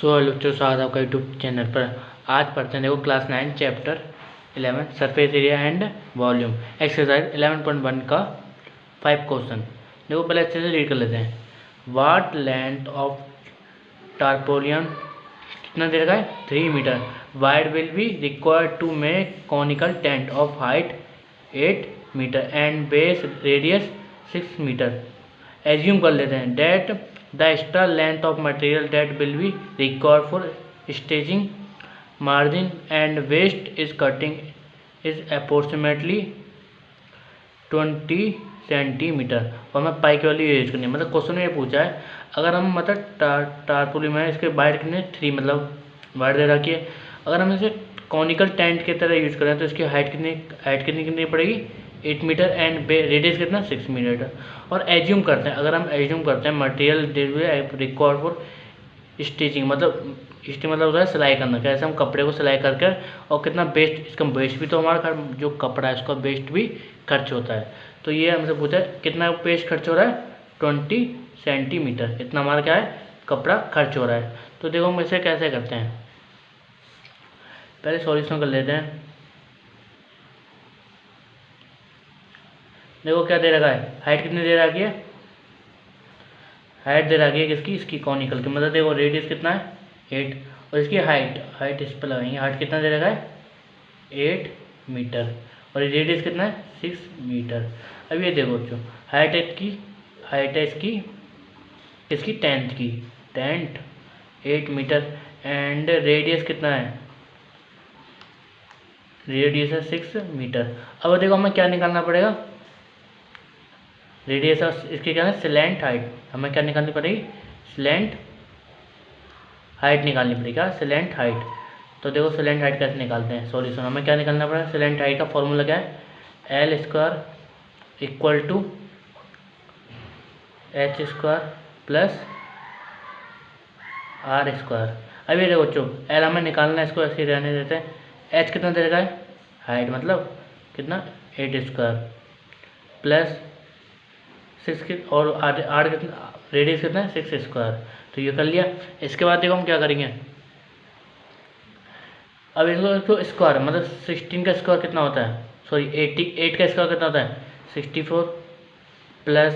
So hello बच्चों, स्वागत है आपका यूट्यूब चैनल पर। आज पढ़ते हैं देखो class 9 chapter 11 surface area and volume exercise 11.1 का 5 क्वेश्चन। देखो पहले अच्छे से रीड कर लेते हैं। वाट लेंथ ऑफ टारपोलियन कितना दे रखा है 3 metre. Wide will be required to make conical tent of height 8 metre and base radius 6 metre. Assume कर लेते हैं that the extra length of material that will be required for staging margin and waste is cutting is approximately 20 centimetre. और हमें पाई की value use करनी है। मतलब question में ये पूछा है अगर हम मतलब टारपोलिन में इसके वाइड कितने 3 मतलब वाइड दे रखी है। अगर हम इसे कॉनिकल टेंट की तरह यूज करें तो इसकी हाइट कितनी पड़ेगी 8 मीटर एंड रेडियस कितना 6 मीटर। और एज्यूम करते हैं अगर हम एज्यूम करते हैं मटेरियल रिक्वायर्ड फॉर स्टिचिंग मतलब होता है सिलाई करना। कैसे हम कपड़े को सिलाई करके और कितना वेस्ट इसका वेस्ट भी तो हमारा जो कपड़ा है उसका वेस्ट भी खर्च होता है। तो ये हमसे पूछा है कितना वेस्ट खर्च हो रहा है 20 सेंटीमीटर। इतना हमारा क्या है कपड़ा खर्च हो रहा है। तो देखो हम इसे कैसे करते हैं, पहले सॉल्यूशन कर लेते हैं। देखो क्या दे रखा है, हाइट कितनी दे रखी है, हाइट दे रखी है किसकी इसकी कॉनिकल की। मतलब देखो रेडियस कितना है 8 और इसकी हाइट इस पर लगाएंगे। हाइट कितना दे रखा है 8 मीटर और रेडियस कितना है 6 मीटर। अब ये देखो बच्चों हाइट है इसकी टेंथ 8 मीटर एंड रेडियस कितना है, रेडियस है 6 मीटर। अब देखो हमें क्या निकालना पड़ेगा, रेडियस इसकी क्या है स्लैंट हाइट। हमें क्या निकालनी पड़ेगी स्लैंट हाइट निकालनी पड़ेगी। क्या स्लैंट हाइट। तो देखो स्लैंट हाइट कैसे निकालते हैं सॉल्यूशन। हमें क्या निकालना पड़ेगा स्लैंट हाइट का फॉर्मूला क्या है L² equal to H² plus R²। अब ये देखो बच्चों L हमें निकालना है, इसको ऐसे रहने देते हैं। H कितना दे रखा है हाइट मतलब कितना 8² प्लस 6 की और आर कितना रेडियस कितना है 6²। तो ये कर लिया। इसके बाद देखो हम क्या करेंगे, अब इसको स्क्वायर मतलब 16 का स्क्वायर कितना होता है, सॉरी 88 का स्क्वायर कितना होता है 64 प्लस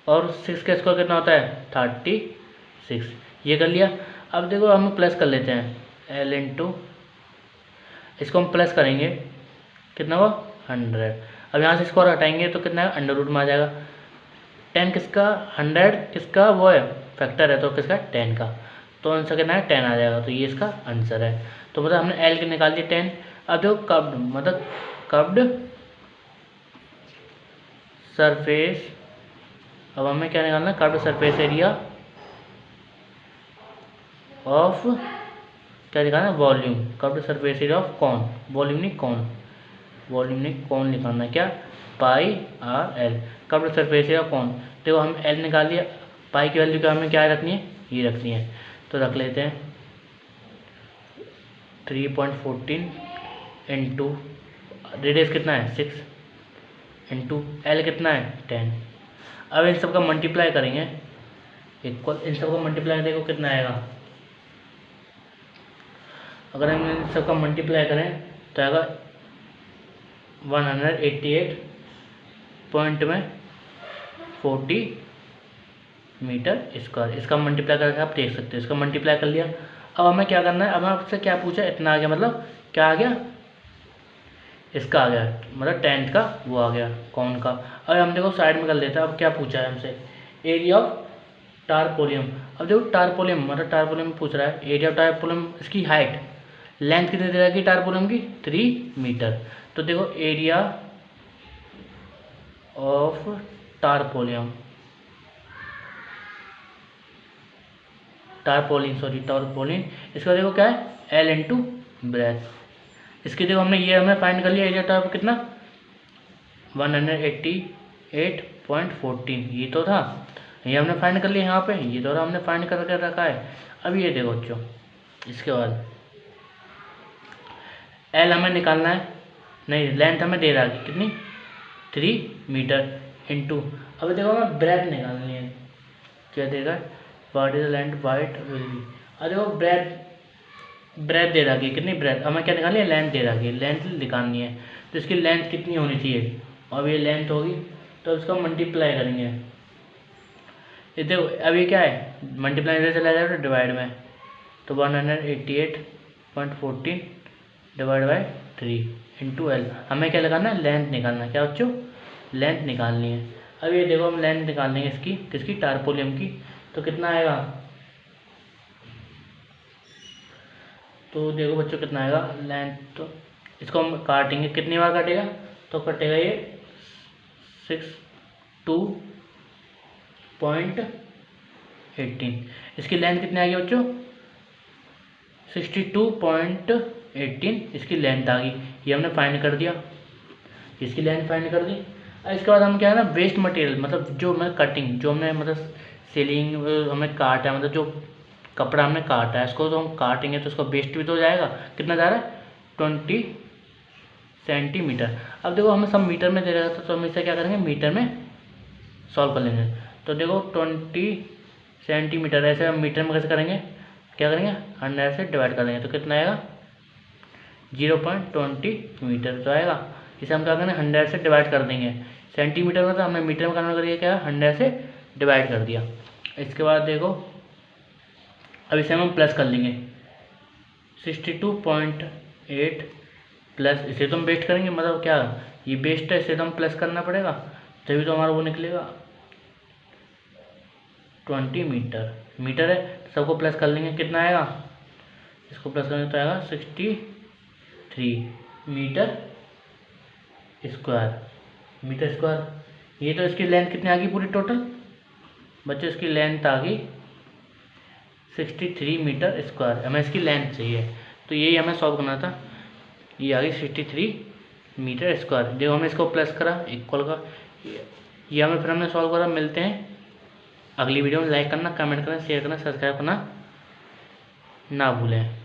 और 6 का स्क्वायर कितना होता है 36। ये कर लिया। अब देखो हम प्लस कर लेते हैं L इंटू इसको हम प्लस करेंगे कितना हुआ 100। अब यहाँ से स्क्वायर हटाएंगे तो कितना है अंडर रूट में आ जाएगा। 10 किसका 100 किसका वो है फैक्टर है तो किसका 10 का, तो आंसर कितना है 10 आ जाएगा। तो ये इसका आंसर है। तो मतलब हमने L की निकाल दी 10। अब देखो कर्व्ड मतलब कर्व्ड सरफेस। अब हमें क्या निकालना है कर्व्ड सरफेस एरिया ऑफ क्या निकालना है volume. Curved surface area of कौन, वॉल्यूम नहीं कौन निकालना है क्या पाई R/L। कर्व्ड सरफेस एरिया कौन। देखो हम L निकाल लिया, पाई की वैल्यू क्या हमें क्या रखनी है ये रखनी है। तो रख लेते हैं 3.14 इंटू रेडियस कितना है 6 इंटू L कितना है 10। अब इन सब का मल्टीप्लाई करेंगे इक्वल, इन सब का मल्टीप्लाई देखो कितना आएगा। अगर हम इन सब का मल्टीप्लाई करें तो आएगा 188 पॉइंट में 40 मीटर स्क्वायर। इसका मल्टीप्लाई करके आप देख सकते हो, इसका मल्टीप्लाई कर लिया। अब हमें क्या करना है, अब आपसे क्या पूछा इतना आ गया मतलब क्या आ गया इसका आ गया मतलब 10 का वो आ गया कौन का। अब हम देखो साइड में कर लेते हैं। अब क्या पूछा है हमसे एरिया ऑफ टारपोलियम। अब देखो टारपोलियम मतलब टारपोलियम पूछ रहा है एरिया ऑफ टारपोलियम, इसकी हाइट लेंथ कितनी दे रखी टारपोलियम की 3 मीटर। तो देखो एरिया ऑफ टारपोलिन इसका देखो क्या है L इंटू ब्रेथ। इसकी देखो हमें फाइंड कर लिया एरिया टाइप कितना 188.14 ये तो था, ये हमने फाइंड कर लिया यहाँ पे, ये तो हमने फाइंड करके रखा है। अब ये देखो बच्चों इसके बाद L हमें निकालना है, नहीं लेंथ हमें दे रहा है कितनी 3 मीटर इंटू अब देखो हमें ब्रेथ निकालनी है। क्या देगा what is length white will be. अरे वो ब्रेथ दे रखी है, कितनी ब्रेथ, हमें क्या निकालनी है, लेंथ दे रखी है, लेंथ निकालनी है। तो इसकी लेंथ कितनी होनी चाहिए, और ये लेंथ होगी तो इसका मल्टीप्लाई करेंगे। ये देखो अभी क्या है, मल्टीप्लाई इधर चला जाएगा तो डिवाइड में, तो 188.14 डिवाइड बाई 3 इंटू एल। हमें क्या लगाना है, लेंथ निकालना है। क्या बच्चों, लेंथ निकालनी है। अब ये देखो हम लेंथ निकाल लेंगे इसकी, किसकी, टारपोलियम की। तो कितना आएगा, तो देखो बच्चों कितना आएगा लेंथ। तो इसको हम काटेंगे, कितनी बार काटेगा, तो कटेगा ये 62.18। इसकी लेंथ कितनी आ गई बच्चों, 62.18 इसकी लेंथ आ गई। ये हमने फाइंड कर दिया, इसकी लेंथ फाइंड कर दी। और इसके बाद हम क्या है ना, वेस्ट मटेरियल, मतलब जो मैं कटिंग, जो हमने मतलब सीलिंग हमें काटा है, मतलब जो कपड़ा हमने काटा है इसको तो हम काटेंगे तो उसका वेस्ट भी तो हो जाएगा। कितना जा रहा है, 20 सेंटीमीटर। अब देखो हमें सब मीटर में दे रहा था, तो हम इसे क्या करेंगे, मीटर में सॉल्व कर लेंगे। तो देखो 20 सेंटीमीटर, ऐसे हम मीटर में कैसे करेंगे, क्या करेंगे, 100 से डिवाइड कर देंगे, तो कितना आएगा 0.20 मीटर तो आएगा। इसे हम क्या करेंगे, 100 से डिवाइड कर देंगे। सेंटीमीटर में तो हमने मीटर में कन्वर्ट करिए, क्या 100 से डिवाइड कर दिया। इसके बाद देखो अब इसे हम प्लस कर लेंगे, 62.8 प्लस, इसे तो हम बेस्ट करेंगे, मतलब क्या ये बेस्ट है, इसे तो हम प्लस करना पड़ेगा, तभी तो हमारा वो निकलेगा 20 मीटर। मीटर है, सबको प्लस कर लेंगे, कितना आएगा, इसको प्लस करेंगे तो आएगा 63 मीटर स्क्वायर। मीटर स्क्वायर, ये तो इसकी लेंथ कितनी आ गई पूरी टोटल बच्चों, इसकी लेंथ आ गई 63 मीटर स्क्वायर। हमें इसकी लेंथ चाहिए, तो यही हमें सॉल्व करना था। ये आ गई 63 मीटर स्क्वायर। देखो हमने इसको प्लस करा इक्वल का, ये हमें फिर हमने सॉल्व करा। मिलते हैं अगली वीडियो में। लाइक करना, कमेंट करना, शेयर करना, सब्सक्राइब करना ना भूलें।